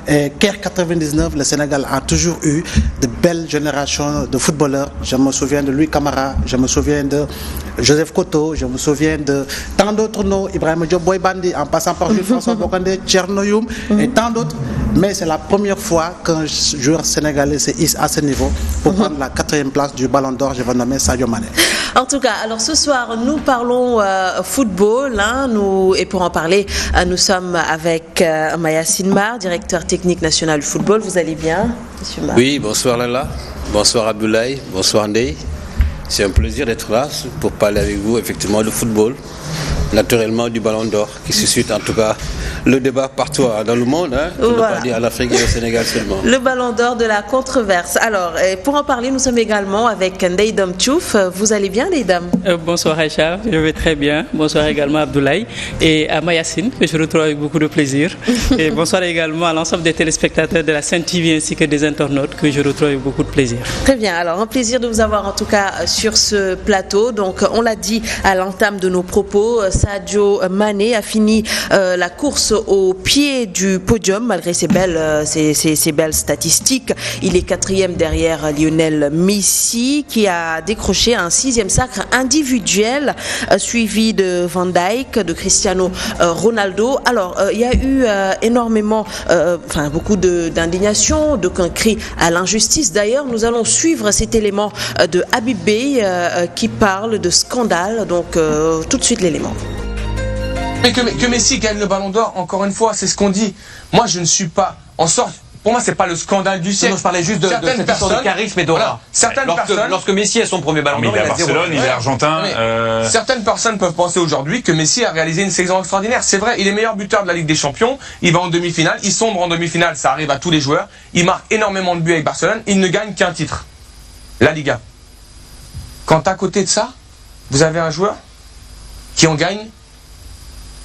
Et Caire 99, le Sénégal a toujours eu de belles générations de footballeurs. Je me souviens de Louis Camara, je me souviens de Joseph Koto, je me souviens de tant d'autres noms, Ibrahima Diop Boy Bandi, en passant par Jules-François Bocandé, Thierno Youm et tant d'autres. Mais c'est la première fois qu'un joueur sénégalais se hisse à ce niveau pour prendre la 4e place du Ballon d'Or. Je vais nommer Sadio Mané. En tout cas, alors ce soir, nous parlons football. Et pour en parler, nous sommes avec Mayacine Mar, directeur technique national du football. Vous allez bien, monsieur Mar? Oui, bonsoir Lala, bonsoir Abdoulaye, bonsoir Ndeye. C'est un plaisir d'être là pour parler avec vous effectivement de football, naturellement du Ballon d'Or, qui suscite en tout cas le débat partout dans le monde, pour ne pas dire en Afrique et au Sénégal seulement. Le Ballon d'Or de la controverse. Alors, pour en parler, nous sommes également avec Ndeye Dom Diouf. Vous allez bien, Ndeye Dom? Bonsoir Aïcha, je vais très bien. Bonsoir également à Abdoulaye et à Mayacine, que je retrouve avec beaucoup de plaisir. Et bonsoir également à l'ensemble des téléspectateurs de la Sen TV ainsi que des internautes, que je retrouve avec beaucoup de plaisir. Très bien, alors un plaisir de vous avoir en tout cas sur ce plateau. Donc, on l'a dit à l'entame de nos propos, Sadio Mané a fini la course au pied du podium malgré ses belles statistiques. Il est 4e derrière Lionel Messi qui a décroché un 6e sacre individuel suivi de Van Dijk, de Cristiano Ronaldo. Alors il y a eu énormément, beaucoup d'indignation, d'aucuns cris à l'injustice. D'ailleurs, nous allons suivre cet élément de Habib Beye qui parle de scandale. Donc tout de suite l'élément. Mais que Messi gagne le Ballon d'Or, encore une fois, c'est ce qu'on dit. Moi, je ne suis pas en sorte. Pour moi, c'est pas le scandale du siècle. Non, je parlais juste de cette histoire de charisme et d'aura. Voilà, lorsque Messi a son premier Ballon d'Or, il est à Barcelone, il est argentin. Certaines personnes peuvent penser aujourd'hui que Messi a réalisé une saison extraordinaire. C'est vrai, il est meilleur buteur de la Ligue des Champions. Il va en demi-finale, il sombre en demi-finale, ça arrive à tous les joueurs. Il marque énormément de buts avec Barcelone. Il ne gagne qu'un titre, la Liga. Quand à côté de ça, vous avez un joueur qui en gagne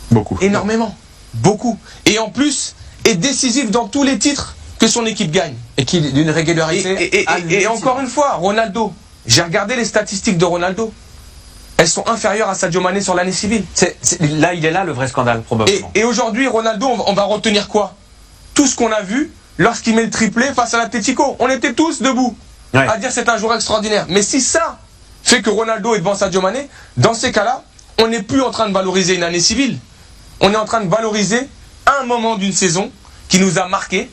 beaucoup, énormément, beaucoup, et en plus est décisif dans tous les titres que son équipe gagne, et qui d'une régularité. Et encore une fois, Ronaldo. J'ai regardé les statistiques de Ronaldo. Elles sont inférieures à Sadio Mané sur l'année civile. Là, il est là le vrai scandale probablement. Et aujourd'hui, Ronaldo, on va retenir quoi? Tout ce qu'on a vu lorsqu'il met le triplé face à l'Atlético. On était tous debout à dire c'est un joueur extraordinaire. Mais si ça fait que Ronaldo est devant Sadio Mané, dans ces cas-là, on n'est plus en train de valoriser une année civile. On est en train de valoriser un moment d'une saison qui nous a marqué.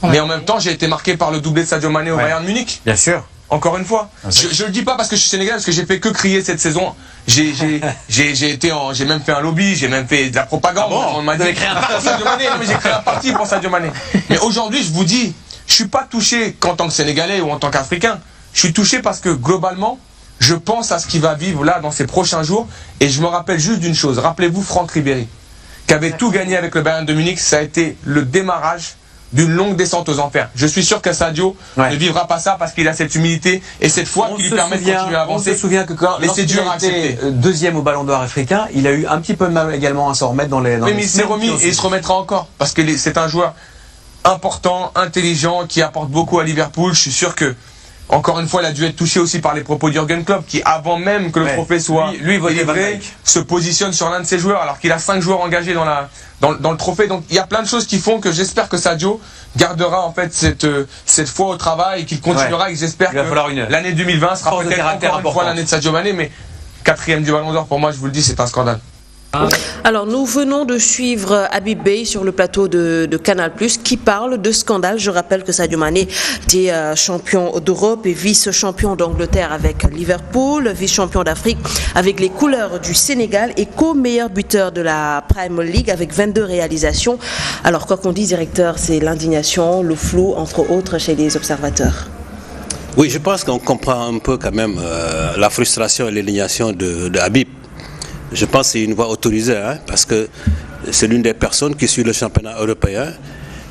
Mais en même temps, j'ai été marqué par le doublé de Sadio Mané au Bayern Munich. Bien sûr. Encore une fois. Je le dis pas parce que je suis sénégalais, parce que j'ai fait que crier cette saison. J'ai même fait un lobby, j'ai même fait de la propagande. Ah bon, on m'a dit créer un parti pour Sadio Mané. Non, mais j'ai créé un parti pour Sadio Mané. Mais aujourd'hui, je vous dis, je suis pas touché qu'en tant que Sénégalais ou en tant qu'Africain. Je suis touché parce que globalement, je pense à ce qu'il va vivre là dans ces prochains jours. Et je me rappelle juste d'une chose. Rappelez-vous Franck Ribéry, qui avait tout gagné avec le Bayern de Munich. Ça a été le démarrage d'une longue descente aux enfers. Je suis sûr que Sadio ne vivra pas ça parce qu'il a cette humilité et cette foi qui lui permet de continuer à avancer. On se souvient que quand il a été deuxième au Ballon d'Or africain, il a eu un petit peu de mal également à s'en remettre dans les... mais il s'est remis et il se remettra encore parce que c'est un joueur important, intelligent, qui apporte beaucoup à Liverpool. Je suis sûr que, encore une fois, il a dû être touché aussi par les propos de Jürgen Klopp qui, avant même que le trophée soit délivré, se positionne sur l'un de ses joueurs alors qu'il a 5 joueurs engagés dans le trophée. Donc il y a plein de choses qui font que j'espère que Sadio gardera en fait cette foi au travail et qu'il continuera et que j'espère que l'année 2020 sera peut-être encore une fois l'année de Sadio Mané, mais 4e du Ballon d'Or, pour moi, je vous le dis, c'est un scandale. Alors nous venons de suivre Habib Beye sur le plateau de Canal+, qui parle de scandale. Je rappelle que Sadio Mané était champion d'Europe et vice-champion d'Angleterre avec Liverpool, vice-champion d'Afrique avec les couleurs du Sénégal et co-meilleur buteur de la Premier League avec 22 réalisations. Alors quoi qu'on dise, directeur, c'est l'indignation, le flou, entre autres, chez les observateurs. Oui, je pense qu'on comprend un peu quand même la frustration et l'indignation de Habib. Je pense que c'est une voix autorisée, parce que c'est l'une des personnes qui suit le championnat européen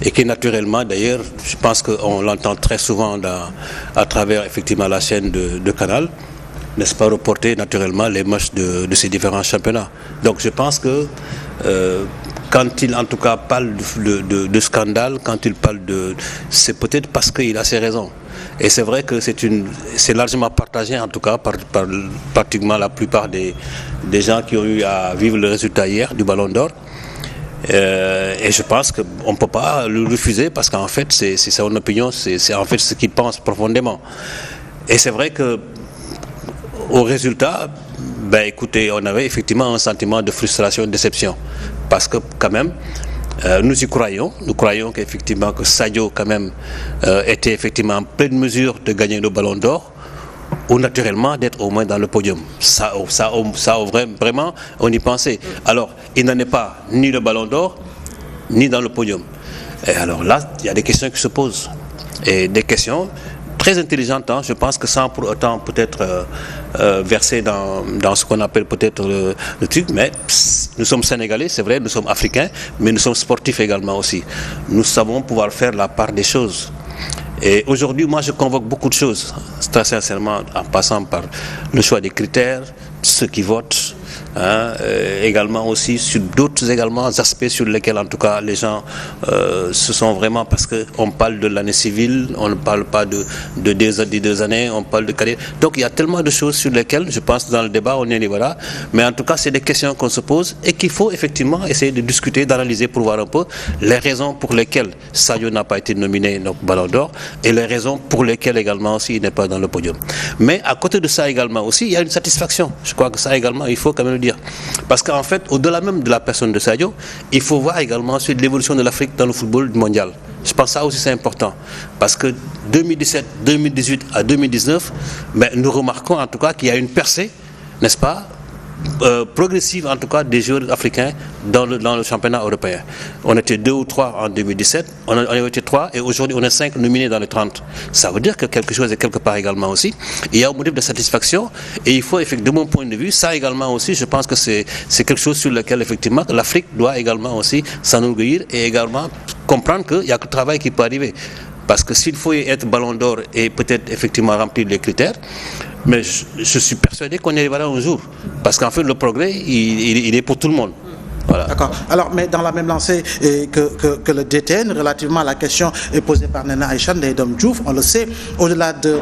et qui naturellement, d'ailleurs, je pense qu'on l'entend très souvent à travers effectivement la chaîne de Canal, n'est-ce pas, reporter naturellement les matchs de ces différents championnats. Donc je pense que quand il en tout cas parle de scandale, quand il parle c'est peut-être parce qu'il a ses raisons. Et c'est vrai que c'est largement partagé, en tout cas, par pratiquement la plupart des gens qui ont eu à vivre le résultat hier du Ballon d'Or. Et je pense qu'on ne peut pas le refuser parce qu'en fait, c'est son opinion, c'est en fait ce qu'il pense profondément. Et c'est vrai que au résultat, ben écoutez, on avait effectivement un sentiment de frustration, de déception. Parce que quand même, nous y croyons. Nous croyons qu'effectivement que Sadio quand même était effectivement en pleine mesure de gagner le Ballon d'Or ou naturellement d'être au moins dans le podium. Ça vraiment, on y pensait. Alors, il n'en est pas ni le Ballon d'Or, ni dans le podium. Et alors là, il y a des questions qui se posent. Et des questions très intelligentes, hein, je pense que sans pour autant peut-être verser dans ce qu'on appelle peut-être le truc, mais nous sommes Sénégalais, c'est vrai, nous sommes Africains, mais nous sommes sportifs également aussi. Nous savons pouvoir faire la part des choses. Et aujourd'hui, moi, je convoque beaucoup de choses, très sincèrement, en passant par le choix des critères, ceux qui votent, hein, également aussi sur d'autres également aspects sur lesquels, en tout cas, les gens se sont vraiment, parce qu'on parle de l'année civile, on ne parle pas de 2 années, on parle de carrière. Donc, il y a tellement de choses sur lesquelles, je pense, dans le débat, on y est voilà. Mais en tout cas, c'est des questions qu'on se pose et qu'il faut effectivement essayer de discuter, d'analyser pour voir un peu les raisons pour lesquelles Sadio n'a pas été nominé au Ballon d'Or et les raisons pour lesquelles également aussi il n'est pas dans le podium. Mais à côté de ça également aussi, il y a une satisfaction. Je crois que ça également, il faut quand même le dire. Parce qu'en fait, au-delà même de la personne de Sadio, il faut voir également sur l'évolution de l'Afrique dans le football mondial. Je pense que ça aussi c'est important. Parce que 2017, 2018 à 2019, ben, nous remarquons en tout cas qu'il y a une percée, n'est-ce pas, progressive en tout cas des joueurs africains dans le championnat européen. On était 2 ou 3 en 2017, on a été 3 et aujourd'hui on est 5 nominés dans les 30. Ça veut dire que quelque chose est quelque part également aussi. Il y a un motif de satisfaction et il faut, de mon point de vue, ça également aussi, je pense que c'est quelque chose sur lequel effectivement l'Afrique doit également aussi s'enorgueillir et également comprendre qu'il y a que le travail qui peut arriver. Parce que s'il faut être Ballon d'Or et peut-être effectivement remplir les critères, mais je suis persuadé qu'on y arrivera un jour. Parce qu'en fait, le progrès, il est pour tout le monde. Voilà. D'accord. Alors, mais dans la même lancée que le DTN, relativement à la question posée par Nena Aïchan d'Edom Diouf, on le sait, au-delà de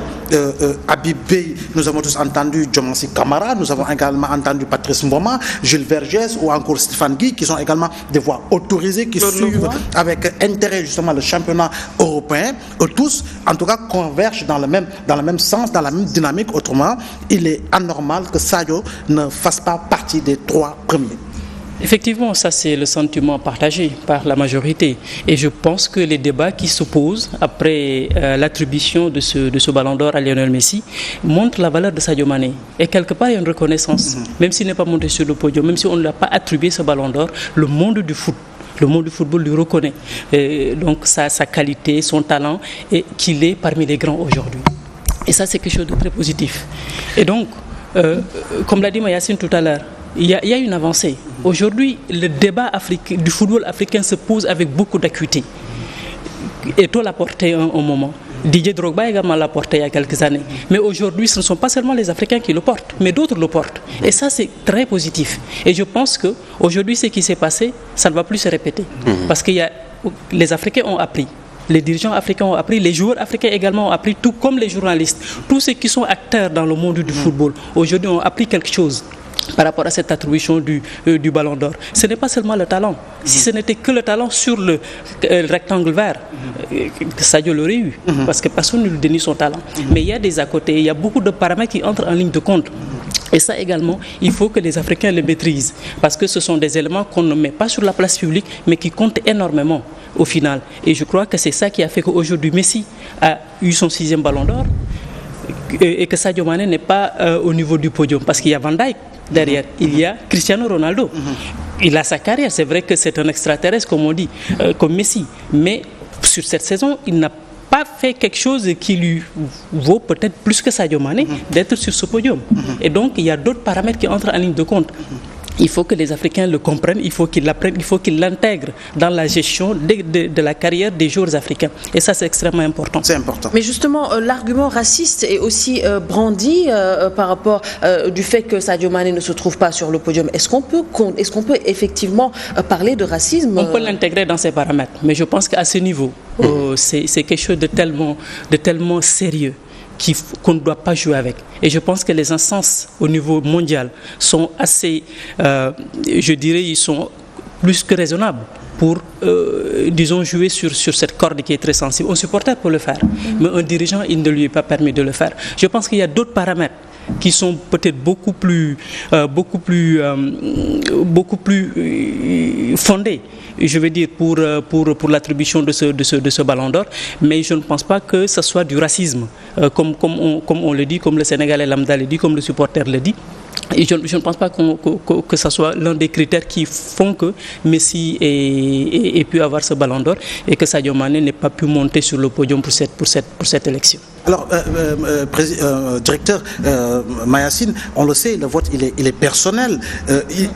Habib Bey, nous avons tous entendu Diomansi Kamara, nous avons également entendu Patrice Mboma, Jules Vergès ou encore Stéphane Guy, qui sont également des voix autorisées, qui suivent avec intérêt justement le championnat européen. Tous, en tout cas, convergent dans le même sens, dans la même dynamique. Autrement, il est anormal que Sadio ne fasse pas partie des 3 premiers. Effectivement, ça c'est le sentiment partagé par la majorité. Et je pense que les débats qui se posent après l'attribution de ce Ballon d'Or à Lionel Messi montrent la valeur de Sadio Mané. Et quelque part, il y a une reconnaissance. Même s'il n'est pas monté sur le podium, même si on ne lui a pas attribué ce Ballon d'Or, le monde du football lui reconnaît. Et donc sa qualité, son talent, et qu'il est parmi les grands aujourd'hui. Et ça, c'est quelque chose de très positif. Et donc, comme l'a dit Mayacine tout à l'heure, il y a une avancée. Aujourd'hui, le débat du football africain se pose avec beaucoup d'acuité. Eto'o l'a porté un moment. Didier Drogba également l'a porté il y a quelques années. Mais aujourd'hui, ce ne sont pas seulement les Africains qui le portent, mais d'autres le portent. Et ça, c'est très positif. Et je pense qu'aujourd'hui, ce qui s'est passé, ça ne va plus se répéter. Parce que les Africains ont appris. Les dirigeants africains ont appris, les joueurs africains également ont appris, tout comme les journalistes. Tous ceux qui sont acteurs dans le monde du football, aujourd'hui ont appris quelque chose par rapport à cette attribution du Ballon d'Or. Ce n'est pas seulement le talent. Si ce n'était que le talent sur le rectangle vert, Sadio l'aurait eu, parce que personne ne lui donnait son talent. Mais il y a des à côté, il y a beaucoup de paramètres qui entrent en ligne de compte. Et ça également, il faut que les Africains le maîtrisent, parce que ce sont des éléments qu'on ne met pas sur la place publique, mais qui comptent énormément au final. Et je crois que c'est ça qui a fait qu'aujourd'hui Messi a eu son 6e Ballon d'Or et que Sadio Mané n'est pas au niveau du podium, parce qu'il y a Van Dijk derrière, il y a Cristiano Ronaldo. Il a sa carrière, c'est vrai que c'est un extraterrestre comme on dit, comme Messi, mais sur cette saison, il n'a pas fait quelque chose qui lui vaut peut-être plus que Sadio Mané d'être sur ce podium. Et donc, il y a d'autres paramètres qui entrent en ligne de compte. Il faut que les Africains le comprennent, il faut qu'ils l'apprennent, il faut qu'ils l'intègrent dans la gestion de la carrière des joueurs africains. Et ça, c'est extrêmement important. C'est important. Mais justement, l'argument raciste est aussi brandi par rapport du fait que Sadio Mané ne se trouve pas sur le podium. Est-ce qu'on peut effectivement parler de racisme? On peut l'intégrer dans ces paramètres, mais je pense qu'à ce niveau, c'est quelque chose de tellement sérieux qu'on ne doit pas jouer avec. Et je pense que les instances au niveau mondial sont assez, je dirais, ils sont plus que raisonnable pour, disons, jouer sur cette corde qui est très sensible. Un supporter peut le faire, mais un dirigeant, il ne lui est pas permis de le faire. Je pense qu'il y a d'autres paramètres qui sont peut-être beaucoup plus fondés, je veux dire, pour l'attribution de ce ballon d'or, mais je ne pense pas que ce soit du racisme, comme on le dit, comme le Sénégalais lambda le dit, comme le supporter le dit. Et je ne pense pas que ce soit l'un des critères qui font que Messi ait pu avoir ce ballon d'or et que Sadio Mané n'ait pas pu monter sur le podium pour cette élection. Alors, directeur Mayacine, on le sait, le vote il est personnel,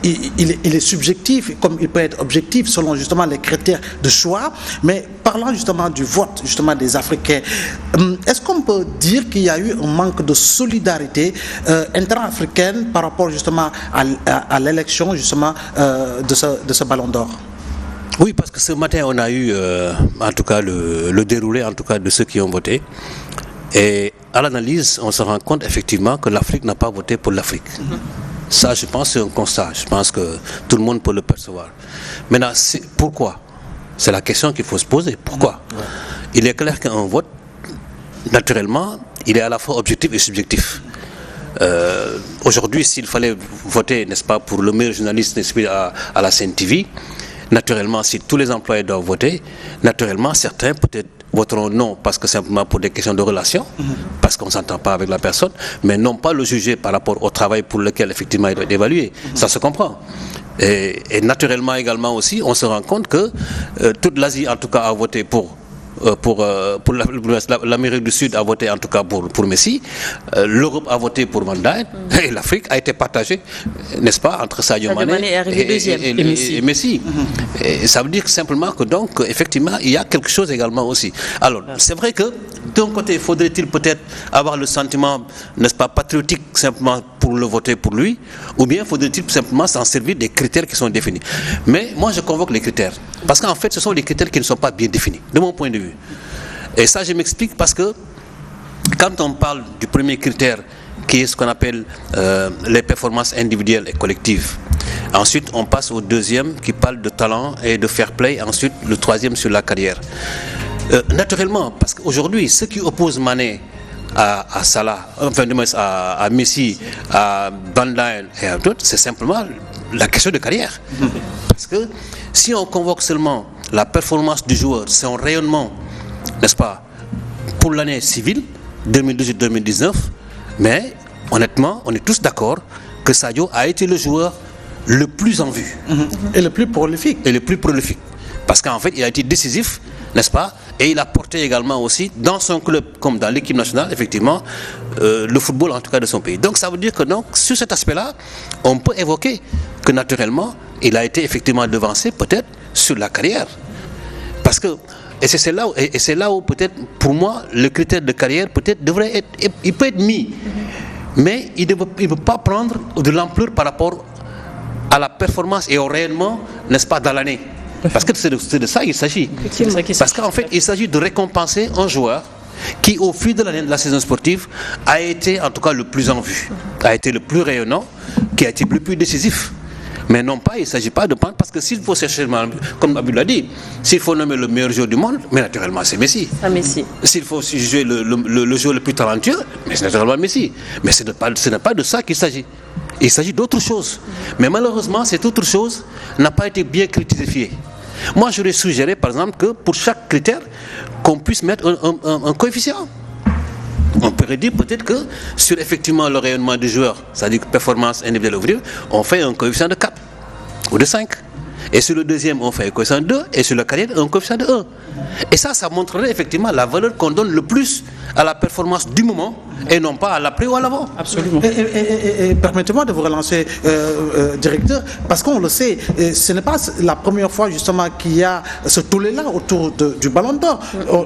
il est subjectif, comme il peut être objectif selon justement les critères de choix. Mais parlant justement du vote justement des Africains, est-ce qu'on peut dire qu'il y a eu un manque de solidarité intra-africaine par rapport justement à l'élection justement de ce ballon d'or? Oui, parce que ce matin on a eu en tout cas le déroulé en tout cas de ceux qui ont voté. Et à l'analyse, on se rend compte effectivement que l'Afrique n'a pas voté pour l'Afrique. Ça, je pense, c'est un constat. Je pense que tout le monde peut le percevoir. Maintenant, pourquoi? C'est la question qu'il faut se poser. Pourquoi? Il est clair qu'un vote, naturellement, il est à la fois objectif et subjectif. Aujourd'hui, s'il fallait voter, n'est-ce pas, pour le meilleur journaliste, n'est-ce pas, à la CNTV, naturellement, si tous les employés doivent voter, naturellement, certains peut-être voteront non parce que simplement pour des questions de relations, parce qu'on ne s'entend pas avec la personne, mais non pas le juger par rapport au travail pour lequel effectivement il doit être évalué. Ça se comprend. Et naturellement également aussi, on se rend compte que toute l'Asie en tout cas a voté pour l'Amérique du Sud a voté en tout cas pour Messi, l'Europe a voté pour Van Dijk, et l'Afrique a été partagée, n'est-ce pas, entre Sadio Mané et Messi. Et ça veut dire simplement que donc effectivement il y a quelque chose également aussi. Alors c'est vrai que d'un côté faudrait-il peut-être avoir le sentiment, n'est-ce pas, patriotique simplement pour le voter pour lui, ou bien faudrait-il simplement s'en servir des critères qui sont définis. Mais moi je convoque les critères, parce qu'en fait ce sont des critères qui ne sont pas bien définis, de mon point de vue. Et ça je m'explique parce que quand on parle du premier critère qui est ce qu'on appelle les performances individuelles et collectives, ensuite on passe au deuxième qui parle de talent et de fair play, ensuite le troisième sur la carrière. Naturellement, parce qu'aujourd'hui ceux qui opposent Mané à Salah, enfin à Messi, à Van Dijk et à d'autres, c'est simplement la question de carrière. Parce que si on convoque seulement la performance du joueur, son rayonnement, n'est-ce pas, pour l'année civile 2018-2019, mais honnêtement, on est tous d'accord que Sadio a été le joueur le plus en vue. Et le plus prolifique. Et le plus prolifique. Parce qu'en fait, il a été décisif, n'est-ce pas? Et il a porté également aussi, dans son club comme dans l'équipe nationale, effectivement, le football en tout cas de son pays. Donc ça veut dire que donc, sur cet aspect-là, on peut évoquer que naturellement, il a été effectivement devancé peut-être sur la carrière. Parce que, et c'est là où peut-être, pour moi, le critère de carrière peut-être devrait être, il peut être mis, mais il ne peut pas prendre de l'ampleur par rapport à la performance et au rayonnement, n'est-ce pas, dans l'année. Parce que c'est de ça qu'il s'agit. Parce qu'en fait, il s'agit de récompenser un joueur qui, au fil de l'année de la saison sportive, a été en tout cas le plus en vue, a été le plus rayonnant, qui a été le plus décisif. Mais non pas, il ne s'agit pas de prendre, parce que s'il faut chercher, comme Abdou l'a dit, s'il faut nommer le meilleur joueur du monde, mais naturellement c'est Messi. S'il faut jouer le joueur le plus talentueux, mais c'est naturellement Messi. Mais ce n'est pas de ça qu'il s'agit. Il s'agit d'autre chose. Mais malheureusement, cette autre chose n'a pas été bien critérifiée. Moi, j'aurais suggéré, par exemple, que pour chaque critère, qu'on puisse mettre un coefficient. On pourrait dire peut-être que sur effectivement le rayonnement du joueur, c'est-à-dire performance individuelle ouvrière, on fait un coefficient de 4 ou de 5. Et sur le deuxième, on fait un coefficient de 2, et sur la carrière, un coefficient de 1. Et ça montrerait effectivement la valeur qu'on donne le plus à la performance du moment, et non pas à l'après ou à l'avant. Absolument. Et permettez-moi de vous relancer, directeur, parce qu'on le sait, ce n'est pas la première fois justement qu'il y a ce tollé-là autour du Ballon d'Or.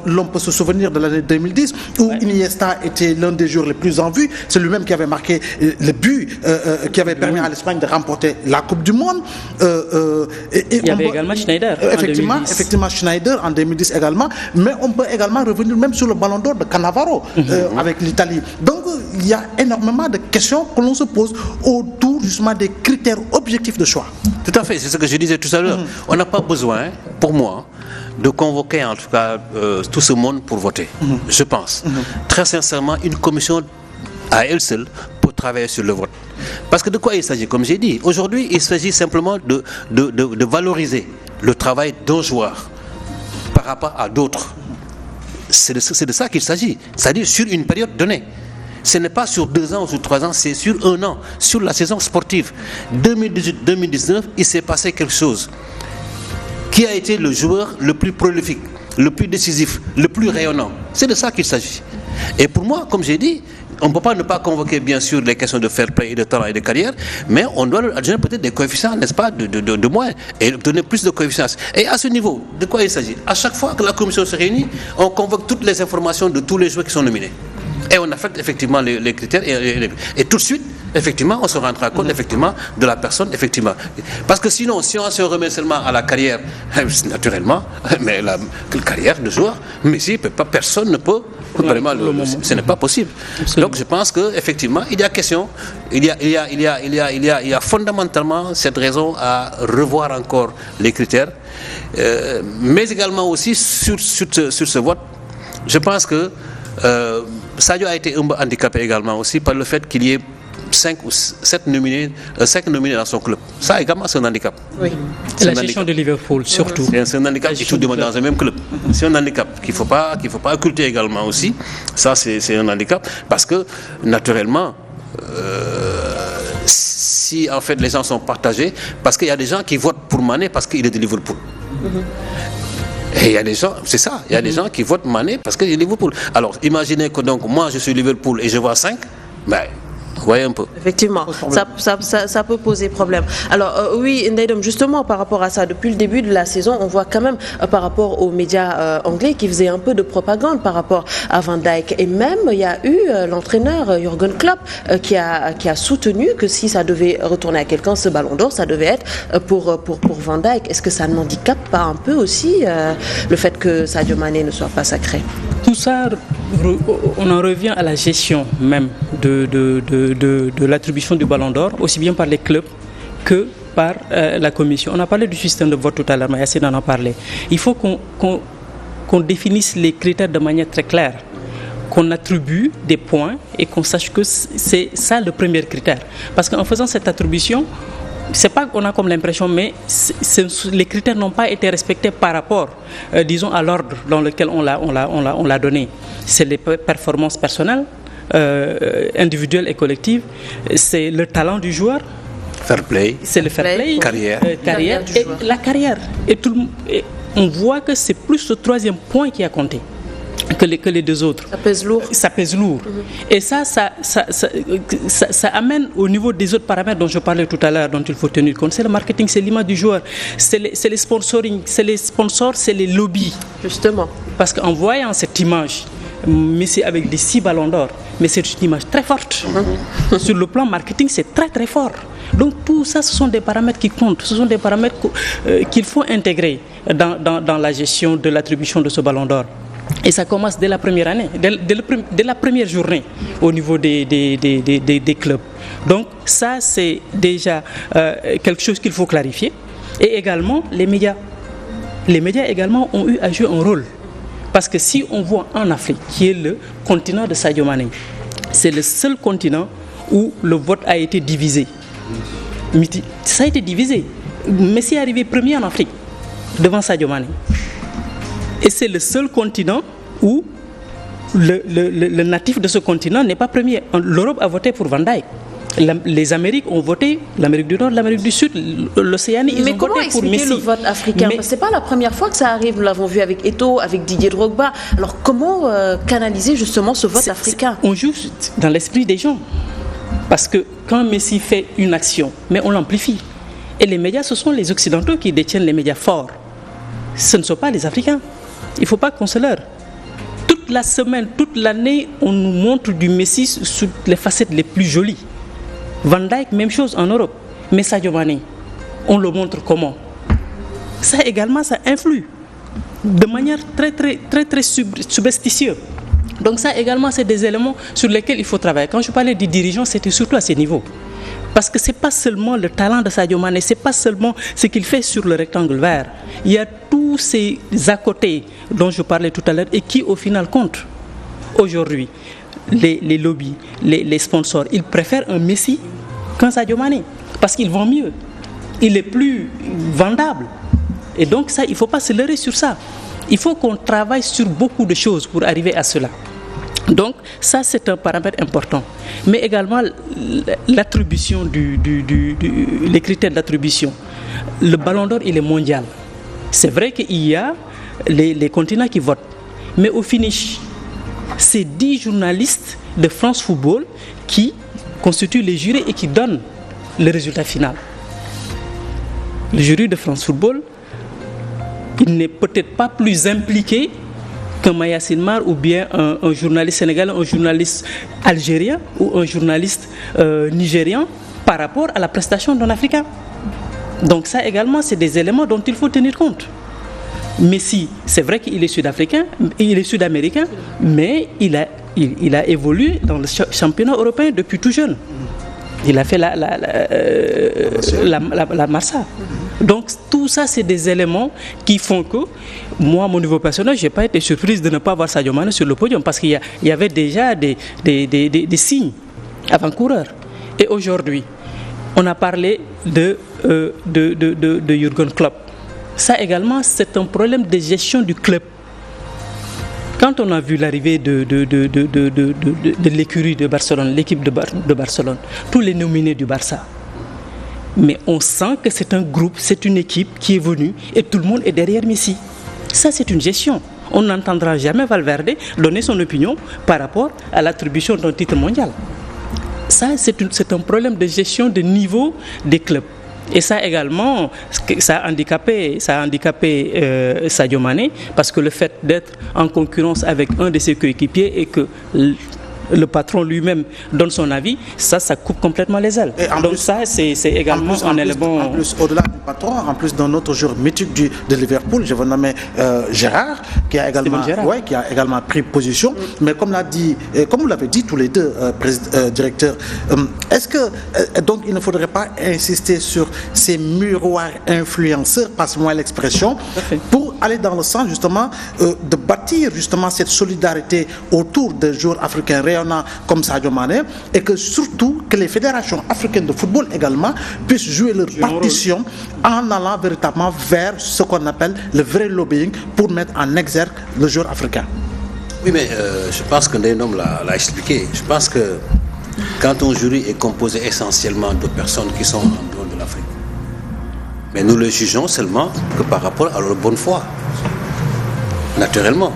L'on peut se souvenir de l'année 2010, où Iniesta était l'un des joueurs les plus en vue. C'est lui-même qui avait marqué le but qui avait permis à l'Espagne de remporter la Coupe du Monde. Il y avait également Schneider effectivement Schneider en 2010 également, mais on peut également revenir même sur le Ballon d'Or de Cannavaro avec l'Italie. Donc il y a énormément de questions que l'on se pose autour justement des critères critère objectif de choix. Tout à fait, c'est ce que je disais tout à l'heure. On n'a pas besoin, pour moi, de convoquer en tout cas tout ce monde pour voter. Je pense. Très sincèrement, une commission à elle seule pour travailler sur le vote. Parce que de quoi il s'agit? Comme j'ai dit, aujourd'hui, il s'agit simplement de valoriser le travail d'un joueur par rapport à d'autres. C'est de ça qu'il s'agit. C'est-à-dire sur une période donnée. Ce n'est pas sur 2 ans ou sur 3 ans, c'est sur 1 an, sur la saison sportive. 2018-2019, il s'est passé quelque chose. Qui a été le joueur le plus prolifique, le plus décisif, le plus rayonnant? C'est de ça qu'il s'agit. Et pour moi, comme j'ai dit, on ne peut pas ne pas convoquer bien sûr les questions de fair play et de talent et de carrière, mais on doit leur donner peut-être des coefficients, n'est-ce pas, de moins, et donner plus de coefficients. Et à ce niveau, de quoi il s'agit? À chaque fois que la commission se réunit, on convoque toutes les informations de tous les joueurs qui sont nominés. Et on affecte effectivement les critères et tout de suite, effectivement, on se rendra compte effectivement de la personne, effectivement. Parce que sinon, si on se remet seulement à la carrière, naturellement, mais la carrière de joueur, mais si personne ne peut vraiment, ce n'est pas possible. Absolument. Donc je pense que effectivement, il y a question, il y a fondamentalement cette raison à revoir encore les critères, mais également aussi sur ce vote, je pense que Sadio a été un peu handicapé également aussi par le fait qu'il y ait 5 ou 7 nominés dans son club. Ça également, c'est un handicap. Oui. C'est la gestion de Liverpool, surtout. C'est un handicap qui tout demande dans un même club. C'est un handicap qu'il ne faut pas occulter également aussi. Ça, c'est un handicap parce que, naturellement, si en fait les gens sont partagés, parce qu'il y a des gens qui votent pour Mané parce qu'il est de Liverpool. Et il y a des gens, c'est ça, il y a des gens qui votent Mané parce qu'il est de Liverpool. Alors, imaginez que donc moi je suis Liverpool et je vois 5, ben, voyez un peu. Effectivement, ça peut poser problème. Alors oui, Ndaïdom, justement par rapport à ça, depuis le début de la saison, on voit quand même par rapport aux médias anglais qui faisaient un peu de propagande par rapport à Van Dijk. Et même, il y a eu l'entraîneur Jürgen Klopp qui a soutenu que si ça devait retourner à quelqu'un, ce ballon d'or, ça devait être pour Van Dijk. Est-ce que ça n'handicape pas un peu aussi le fait que Sadio Mané ne soit pas sacré? Tout ça, on en revient à la gestion même de l'attribution du ballon d'or, aussi bien par les clubs que par la commission. On a parlé du système de vote tout à l'heure, mais Yassine en a parlé. Il faut qu'on définisse les critères de manière très claire, qu'on attribue des points et qu'on sache que c'est ça le premier critère. Parce qu'en faisant cette attribution, c'est pas qu'on a comme l'impression, mais les critères n'ont pas été respectés par rapport, disons, à l'ordre dans lequel on l'a donné. C'est les performances personnelles, individuelles et collectives, c'est le talent du joueur, fair play, c'est le fair play, carrière et la carrière. Et on voit que c'est plus le troisième point qui a compté que les deux autres. Ça pèse lourd. Ça pèse lourd. Et ça amène au niveau des autres paramètres dont je parlais tout à l'heure, dont il faut tenir compte. C'est le marketing, c'est l'image du joueur, c'est les sponsoring, c'est les sponsors, c'est les lobbies. Justement. Parce qu'en voyant cette image, Messi avec des 6 ballons d'or, mais c'est une image très forte. Sur le plan marketing, c'est très très fort. Donc tout ça, ce sont des paramètres qui comptent, ce sont des paramètres qu'il faut intégrer dans la gestion de l'attribution de ce ballon d'or. Et ça commence dès la première année, dès la première journée au niveau des clubs. Donc ça, c'est déjà quelque chose qu'il faut clarifier. Et également, les médias. Les médias également ont eu à jouer un rôle. Parce que si on voit en Afrique, qui est le continent de Sadio Mané, c'est le seul continent où le vote a été divisé. Ça a été divisé. Messi est arrivé premier en Afrique, devant Sadio Mané. Et c'est le seul continent où le natif de ce continent n'est pas premier. L'Europe a voté pour Van Dijk. Les Amériques ont voté, l'Amérique du Nord, l'Amérique du Sud, l'Océanie, ils ont voté pour Messi. Mais comment expliquer le vote africain? Ce n'est pas la première fois que ça arrive, nous l'avons vu avec Eto'o, avec Didier Drogba. Alors comment canaliser justement ce vote africain? On joue dans l'esprit des gens. Parce que quand Messi fait une action, mais on l'amplifie. Et les médias, ce sont les Occidentaux qui détiennent les médias forts. Ce ne sont pas les Africains. Il ne faut pas qu'on se leurre. Toute la semaine, toute l'année, on nous montre du Messi sous les facettes les plus jolies. Van Dijk, même chose en Europe. Mais Sadio Mané, on le montre comment? Ça également, ça influe de manière très superstitieuse. Donc ça également, c'est des éléments sur lesquels il faut travailler. Quand je parlais des dirigeants, c'était surtout à ces niveaux. Parce que ce n'est pas seulement le talent de Sadio Mané, ce n'est pas seulement ce qu'il fait sur le rectangle vert. Il y a tous ces à côté dont je parlais tout à l'heure et qui au final comptent. Aujourd'hui, les lobbies, les sponsors, ils préfèrent un Messi qu'un Sadio Mané parce qu'il vend mieux. Il est plus vendable. Et donc ça, il ne faut pas se leurrer sur ça. Il faut qu'on travaille sur beaucoup de choses pour arriver à cela. Donc ça, c'est un paramètre important. Mais également l'attribution les critères d'attribution. Le Ballon d'Or, il est mondial. C'est vrai qu'il y a les continents qui votent. Mais au finish, c'est 10 journalistes de France Football qui constituent les jurys et qui donnent le résultat final. Le jury de France Football, il n'est peut-être pas plus impliqué qu'un Maya Sinmar ou bien un journaliste sénégalais, un journaliste algérien ou un journaliste nigérian par rapport à la prestation d'un Africain. Donc ça également, c'est des éléments dont il faut tenir compte. Messi, c'est vrai qu'il est sud-africain, il est sud-américain, mais il a évolué dans le championnat européen depuis tout jeune. Il a fait la Marsa. Donc tout ça, c'est des éléments qui font que moi, à mon niveau personnel, je n'ai pas été surprise de ne pas voir Sadio Mané sur le podium parce qu'il y avait déjà des signes avant-coureurs. Et aujourd'hui, on a parlé de Jürgen Klopp. Ça également, c'est un problème de gestion du club. Quand on a vu l'arrivée de l'écurie de Barcelone, l'équipe de Barcelone, tous les nominés du Barça, mais on sent que c'est un groupe, c'est une équipe qui est venue et tout le monde est derrière Messi. Ça, c'est une gestion. On n'entendra jamais Valverde donner son opinion par rapport à l'attribution d'un titre mondial. Ça, c'est un problème de gestion de niveau des clubs. Et ça également, ça a handicapé Sadio Mané parce que le fait d'être en concurrence avec un de ses coéquipiers et que le patron lui-même donne son avis, ça coupe complètement les ailes. Donc plus, ça, c'est également un élément... En plus, au-delà du patron, en plus d'un autre joueur mythique de Liverpool, je vais nommer Gérard, qui a également pris position. Mais comme vous l'avez dit tous les deux, directeurs, est-ce que donc il ne faudrait pas insister sur ces miroirs influenceurs, passe-moi l'expression, pour aller dans le sens justement de bâtir justement cette solidarité autour des joueurs africains comme Sadio Mané, et que surtout que les fédérations africaines de football également puissent jouer leur partition en allant véritablement vers ce qu'on appelle le vrai lobbying pour mettre en exergue le joueur africain. Oui, mais je pense que Ndeynom l'a expliqué. Je pense que quand un jury est composé essentiellement de personnes qui sont en dehors de l'Afrique, mais nous le jugeons seulement que par rapport à leur bonne foi, naturellement.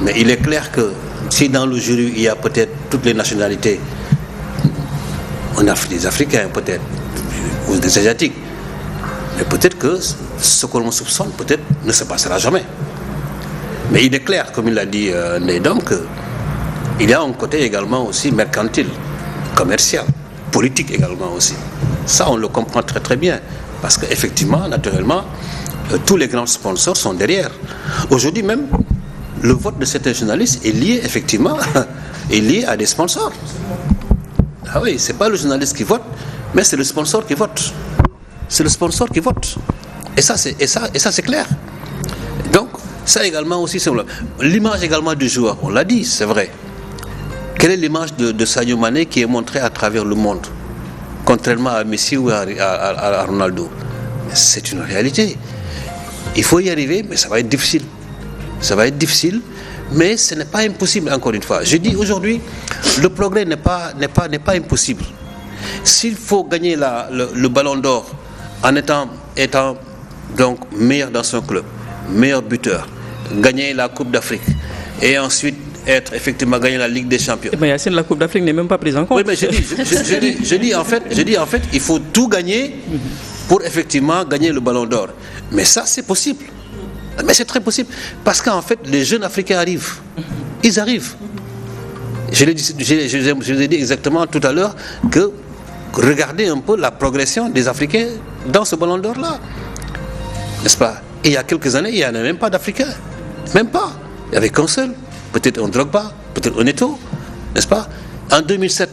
Mais il est clair que si dans le jury il y a peut-être toutes les nationalités, on a des Africains peut-être, ou des Asiatiques, mais peut-être que ce que l'on soupçonne peut-être ne se passera jamais. Mais il est clair, comme il l'a dit Ndeynom, qu'il y a un côté également aussi mercantile, commercial, politique également aussi. Ça, on le comprend très très bien, parce qu'effectivement, naturellement, tous les grands sponsors sont derrière. Aujourd'hui même, le vote de certains journalistes est lié effectivement à des sponsors. Ah oui, c'est pas le journaliste qui vote, mais c'est le sponsor qui vote. C'est le sponsor qui vote. Et ça c'est clair. Donc ça également aussi, c'est l'image également du joueur. On l'a dit, c'est vrai. Quelle est l'image de Sadio Mané qui est montrée à travers le monde, contrairement à Messi ou à Ronaldo? C'est une réalité. Il faut y arriver, mais ça va être difficile. Ça va être difficile, mais ce n'est pas impossible, encore une fois. Je dis aujourd'hui, le progrès n'est pas impossible. S'il faut gagner le ballon d'or en étant donc meilleur dans son club, meilleur buteur, gagner la Coupe d'Afrique et ensuite effectivement gagner la Ligue des Champions. Mais Yacine, la Coupe d'Afrique n'est même pas prise en compte. Oui, mais je dis en fait, il faut tout gagner pour effectivement gagner le ballon d'or. Mais ça, c'est possible. Mais c'est très possible, parce qu'en fait, les jeunes Africains arrivent. Ils arrivent. Je vous ai dit exactement tout à l'heure que regardez un peu la progression des Africains dans ce ballon d'or-là. N'est-ce pas? Et il y a quelques années, il n'y en avait même pas d'Africains. Même pas. Il n'y avait qu'un seul. Peut-être un Drogba, peut-être un Eto'o. N'est-ce pas? En 2007,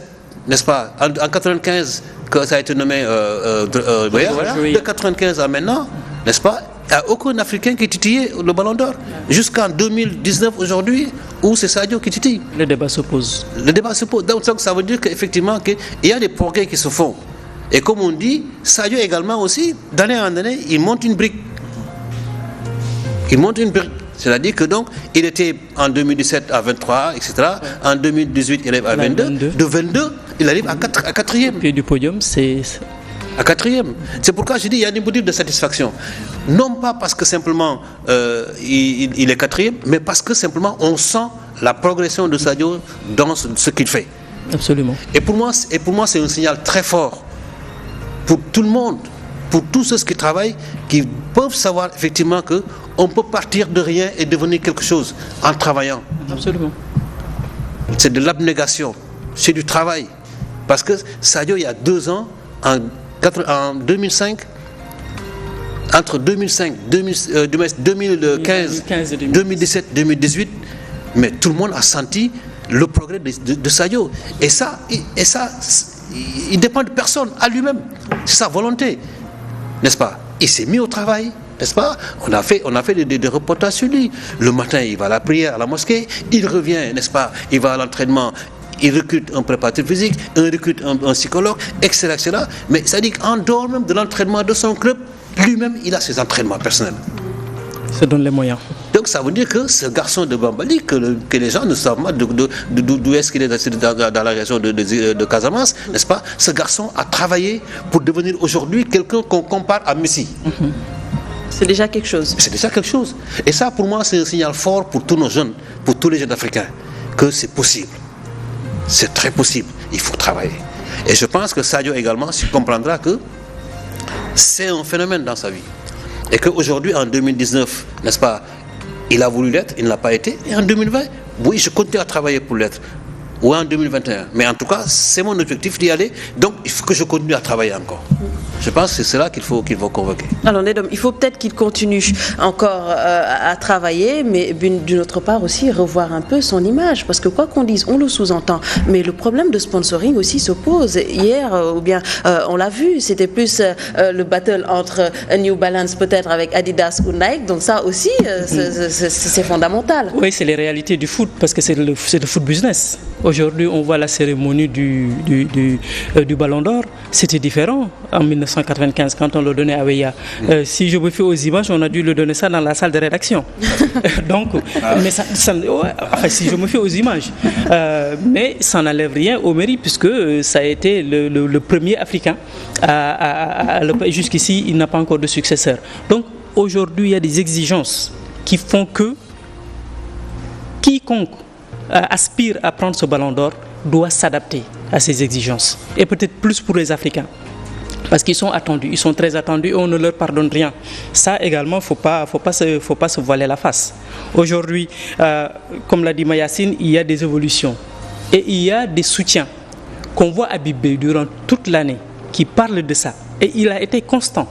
n'est-ce pas? En 95, que ça a été nommé de 95 à maintenant, n'est-ce pas? Il n'y a aucun Africain qui titillait le Ballon d'Or. Jusqu'en 2019 aujourd'hui, où c'est Sadio qui titille. Le débat se pose. Le débat se pose. Donc ça veut dire qu'effectivement, il y a des progrès qui se font. Et comme on dit, Sadio également aussi, d'année en année, il monte une brique. Il monte une brique. C'est-à-dire que donc, il était en 2017 à 23, etc. En 2018, il arrive à 22. De 22, il arrive à 4e. Puis du podium, c'est... À 4e. C'est pourquoi je dis qu'il y a une boutique de satisfaction. Non pas parce que simplement il est 4e, mais parce que simplement on sent la progression de Sadio dans ce qu'il fait. Absolument. Et pour moi, c'est un signal très fort pour tout le monde, pour tous ceux qui travaillent, qui peuvent savoir effectivement qu'on peut partir de rien et devenir quelque chose en travaillant. Absolument. C'est de l'abnégation, c'est du travail. Parce que Sadio, il y a 2 ans, en 2005, entre 2005, 2015, 2017, 2018, mais tout le monde a senti le progrès de Sadio. Et ça, il dépend de personne, à lui-même. C'est sa volonté, n'est-ce pas? Il s'est mis au travail, n'est-ce pas? On a fait des reportages sur lui. Le matin, il va à la prière, à la mosquée, il revient, n'est-ce pas? Il va à l'entraînement. Il recrute un préparateur physique, il recrute un psychologue, etc., etc. Mais ça dit qu'en dehors même de l'entraînement de son club, lui-même, il a ses entraînements personnels. Il se donne les moyens. Donc ça veut dire que ce garçon de Bambali, que les gens ne savent pas d'où est-ce qu'il est dans la région de Casamance, n'est-ce pas? Ce garçon a travaillé pour devenir aujourd'hui quelqu'un qu'on compare à Messi. C'est déjà quelque chose. C'est déjà quelque chose. Et ça, pour moi, c'est un signal fort pour tous nos jeunes, pour tous les jeunes africains, que c'est possible. C'est très possible, il faut travailler. Et je pense que Sadio également comprendra que c'est un phénomène dans sa vie. Et qu'aujourd'hui, en 2019, n'est-ce pas, il a voulu l'être, il ne l'a pas été. Et en 2020, oui, je continue à travailler pour l'être. Ou en 2021. Mais en tout cas, c'est mon objectif d'y aller. Donc, il faut que je continue à travailler encore. Je pense que c'est cela qu'il faut convoquer. Alors, Nedom, il faut peut-être qu'il continue encore à travailler, mais d'une autre part aussi revoir un peu son image. Parce que quoi qu'on dise, on le sous-entend. Mais le problème de sponsoring aussi se pose. Hier, ou bien on l'a vu, c'était plus le battle entre New Balance peut-être avec Adidas ou Nike. Donc ça aussi, c'est fondamental. Oui, c'est les réalités du foot, parce que c'est le foot business. Aujourd'hui, on voit la cérémonie du Ballon d'Or. C'était différent en 1995 quand on le donnait à Weah. Si je me fie aux images, on a dû le donner ça dans la salle de rédaction. Donc, mais si je me fie aux images, mais ça n'enlève rien au mérite, puisque ça a été le premier Africain jusqu'ici, il n'a pas encore de successeur. Donc aujourd'hui, il y a des exigences qui font que quiconque aspire à prendre ce Ballon d'Or doit s'adapter à ces exigences. Et peut-être plus pour les Africains. Parce qu'ils sont attendus, ils sont très attendus et on ne leur pardonne rien. Ça également, il ne faut pas se voiler la face. Aujourd'hui, comme l'a dit Mayacine, il y a des évolutions. Et il y a des soutiens qu'on voit à Bibé durant toute l'année qui parlent de ça. Et il a été constant.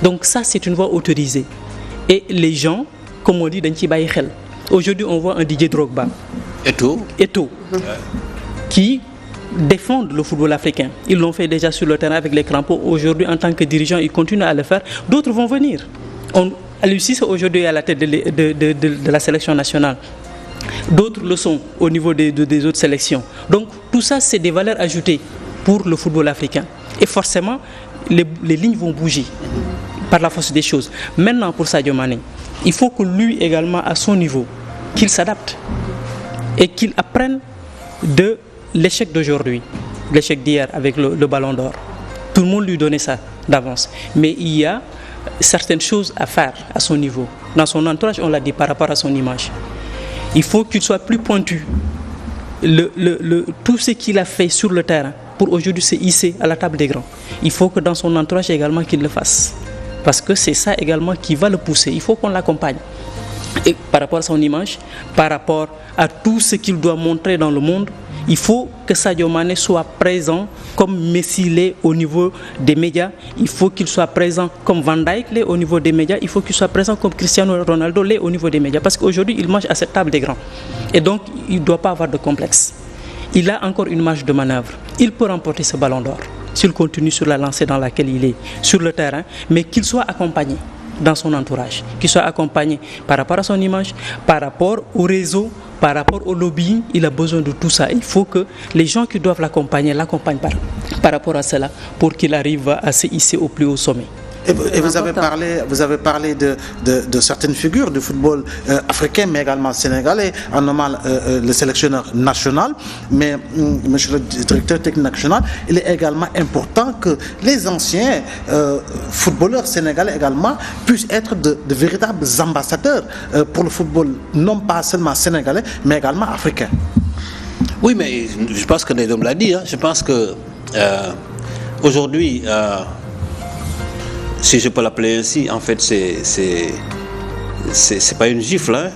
Donc ça, c'est une voie autorisée. Et les gens, comme on dit, dans Tibaï Khel. Aujourd'hui, on voit un Didier Drogba. Eto'o. Qui défendent le football africain. Ils l'ont fait déjà sur le terrain avec les crampons. Aujourd'hui, en tant que dirigeant, ils continuent à le faire. D'autres vont venir. Lucie, aujourd'hui, à la tête de la sélection nationale. D'autres le sont au niveau des autres sélections. Donc, tout ça, c'est des valeurs ajoutées pour le football africain. Et forcément, les lignes vont bouger par la force des choses. Maintenant, pour Sadio Mané, il faut que lui également, à son niveau, qu'il s'adapte et qu'il apprenne de l'échec d'aujourd'hui, l'échec d'hier avec le Ballon d'Or. Tout le monde lui donnait ça d'avance. Mais il y a certaines choses à faire à son niveau. Dans son entourage, on l'a dit, par rapport à son image. Il faut qu'il soit plus pointu. Tout ce qu'il a fait sur le terrain pour aujourd'hui se hisser à la table des grands. Il faut que dans son entourage également qu'il le fasse. Parce que c'est ça également qui va le pousser. Il faut qu'on l'accompagne. Et par rapport à son image, par rapport à tout ce qu'il doit montrer dans le monde, il faut que Sadio Mané soit présent comme Messi l'est au niveau des médias. Il faut qu'il soit présent comme Van Dijk l'est au niveau des médias. Il faut qu'il soit présent comme Cristiano Ronaldo l'est au niveau des médias. Parce qu'aujourd'hui, il mange à cette table des grands. Et donc, il ne doit pas avoir de complexe. Il a encore une marge de manœuvre. Il peut remporter ce Ballon d'Or. s'il continue sur la lancée dans laquelle il est sur le terrain, mais qu'il soit accompagné dans son entourage, qu'il soit accompagné par rapport à son image, par rapport au réseau, par rapport au lobbying. Il a besoin de tout ça. Il faut que les gens qui doivent l'accompagner par rapport à cela pour qu'il arrive à se hisser au plus haut sommet. Et vous avez parlé de certaines figures du football africain, mais également sénégalais, en nommant le sélectionneur national. Mais, monsieur le directeur technique national, il est également important que les anciens footballeurs sénégalais également puissent être de véritables ambassadeurs pour le football, non pas seulement sénégalais, mais également africain. Oui, mais je pense que Nedom l'a dit. Je pense que aujourd'hui, si je peux l'appeler ainsi, en fait, c'est pas une gifle, hein.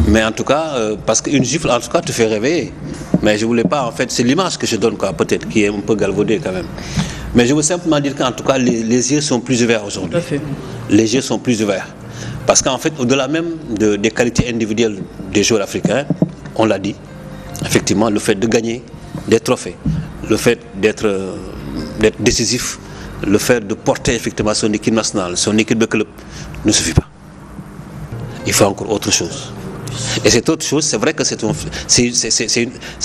Mais en tout cas, parce qu'une gifle, en tout cas, te fait réveiller. Mais je voulais pas, en fait, c'est l'image que je donne, quoi, peut-être, qui est un peu galvaudée quand même. Mais je veux simplement dire qu'en tout cas, les yeux sont plus ouverts aujourd'hui. Les yeux sont plus ouverts. Parce qu'en fait, au-delà même des qualités individuelles des joueurs africains, on l'a dit, effectivement, le fait de gagner des trophées, le fait d'être décisif, le fait de porter effectivement son équipe nationale, son équipe de club, ne suffit pas. Il faut encore autre chose. Et cette autre chose, c'est vrai que c'est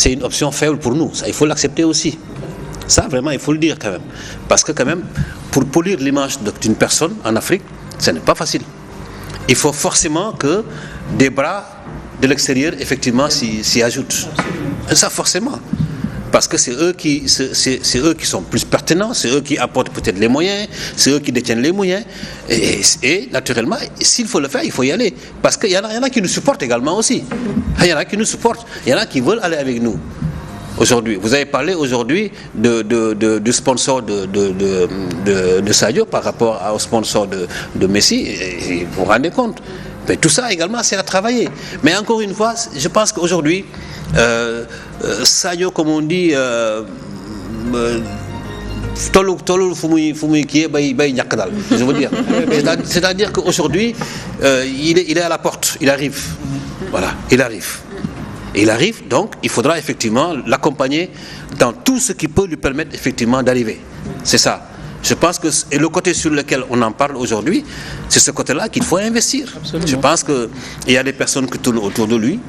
une option faible pour nous. Ça, il faut l'accepter aussi. Ça, vraiment, il faut le dire quand même. Parce que quand même, pour polir l'image d'une personne en Afrique, ce n'est pas facile. Il faut forcément que des bras de l'extérieur, effectivement, s'y ajoutent. Et ça, forcément. Parce que c'est eux qui sont plus pertinents, c'est eux qui apportent peut-être les moyens, c'est eux qui détiennent les moyens. Et naturellement, s'il faut le faire, il faut y aller. Parce qu'il y en a qui nous supportent également aussi. Il y en a qui nous supportent, il y en a qui veulent aller avec nous. Aujourd'hui, vous avez parlé aujourd'hui du sponsor de Sadio par rapport au sponsor de Messi, et vous vous rendez compte. Mais tout ça également, c'est à travailler. Mais encore une fois, je pense qu'aujourd'hui, Sadio, comme on dit, je veux dire. C'est-à-dire qu'aujourd'hui, il est à la porte, il arrive. Voilà, il arrive. Il arrive, donc il faudra effectivement l'accompagner dans tout ce qui peut lui permettre effectivement d'arriver. C'est ça. Je pense que et le côté sur lequel on en parle aujourd'hui, c'est ce côté-là qu'il faut investir. Absolument. Je pense qu'il y a des personnes qui tournent autour de lui,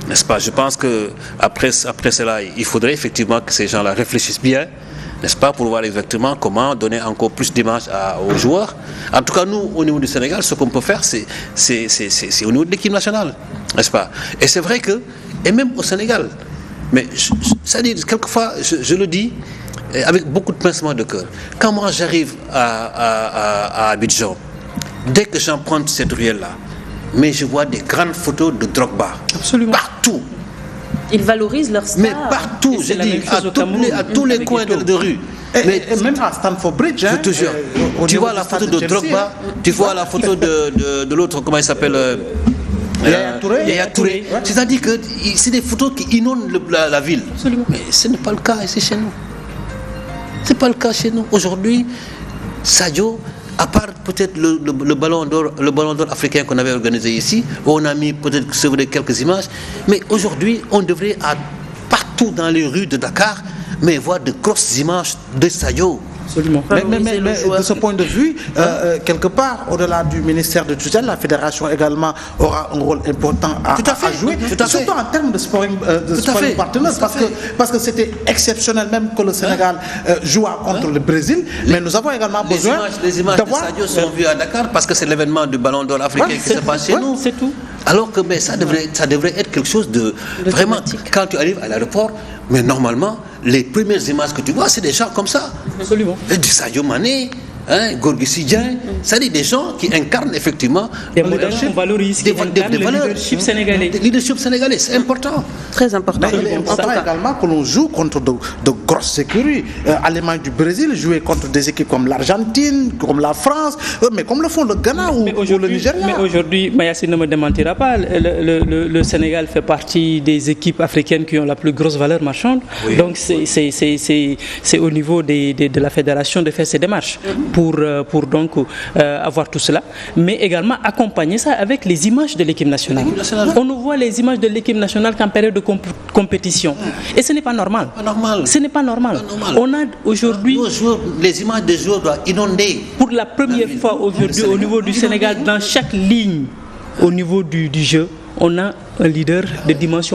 n'est-ce pas? Je pense qu'après cela, il faudrait effectivement que ces gens-là réfléchissent bien, n'est-ce pas, pour voir exactement comment donner encore plus d'image aux joueurs. En tout cas, nous, au niveau du Sénégal, ce qu'on peut faire, c'est au niveau de l'équipe nationale, n'est-ce pas? Et c'est vrai que, et même au Sénégal, mais c'est-à-dire, quelquefois, je le dis, avec beaucoup de pincement de cœur, quand moi j'arrive à Abidjan, dès que j'emprunte cette ruelle-là, mais je vois des grandes photos de Drogba. Absolument. Partout. Ils valorisent leur star. Mais partout, je dis, à tous les coins de rue. Mais même à Stamford Bridge, je te jure, tu vois la photo de Drogba, tu vois la photo de l'autre, comment il s'appelle, Yaya Touré. Ouais. C'est-à-dire que c'est des photos qui inondent la ville. Absolument. Mais ce n'est pas le cas ici chez nous. Ce n'est pas le cas chez nous. Aujourd'hui, Sadio, à part peut-être le ballon d'or africain qu'on avait organisé ici, où on a mis peut-être quelques images, mais aujourd'hui, on devrait partout dans les rues de Dakar, mais voir de grosses images de Sadio. Absolument. Mais de ce point de vue, quelque part, au-delà du ministère de tutelle, la fédération également aura un rôle important à jouer, surtout en termes de sparring partners, parce que c'était exceptionnel même que le Sénégal joue contre le Brésil, mais nous avons également besoin les images de Sadio sont vues à Dakar parce que c'est l'événement du Ballon d'Or africain qui se passe chez nous. C'est tout. Alors que ça devrait être quelque chose de vraiment, quand tu arrives à l'aéroport, mais normalement, les premières images que tu vois, c'est des gens comme ça. Absolument. Du Sadio Mané, Gorgui Sy Dieng, c'est-à-dire des gens qui incarnent effectivement des modèles qu'on valorise, qui incarnent le leadership sénégalais. Le leadership sénégalais, c'est important. Très important. Mais il est important également que l'on joue contre de grosses écuries. À l'image du Brésil, jouer contre des équipes comme l'Argentine, comme la France, mais comme le font le Ghana ou le Nigeria. Mais aujourd'hui, Mayacine ne me démentira pas, le Sénégal fait partie des équipes africaines qui ont la plus grosse valeur marchande. Oui. Donc c'est au niveau de la fédération de faire ces démarches. pour donc avoir tout cela, mais également accompagner ça avec les images de l'équipe nationale. On ne voit les images de l'équipe nationale qu'en période de compétition. Et ce n'est pas normal. Ce n'est pas normal. On a aujourd'hui... Les images des joueurs doivent inonder. Pour la première fois aujourd'hui au niveau du Sénégal, dans chaque ligne, au niveau du jeu, on a un leader de dimension